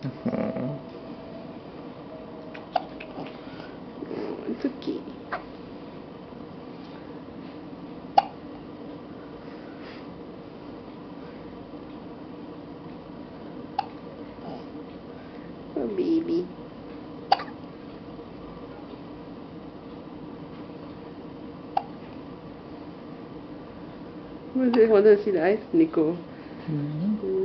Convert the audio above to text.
Oh, It's okay. Oh, baby. What is it? Want to see the eyes? Nico. mm.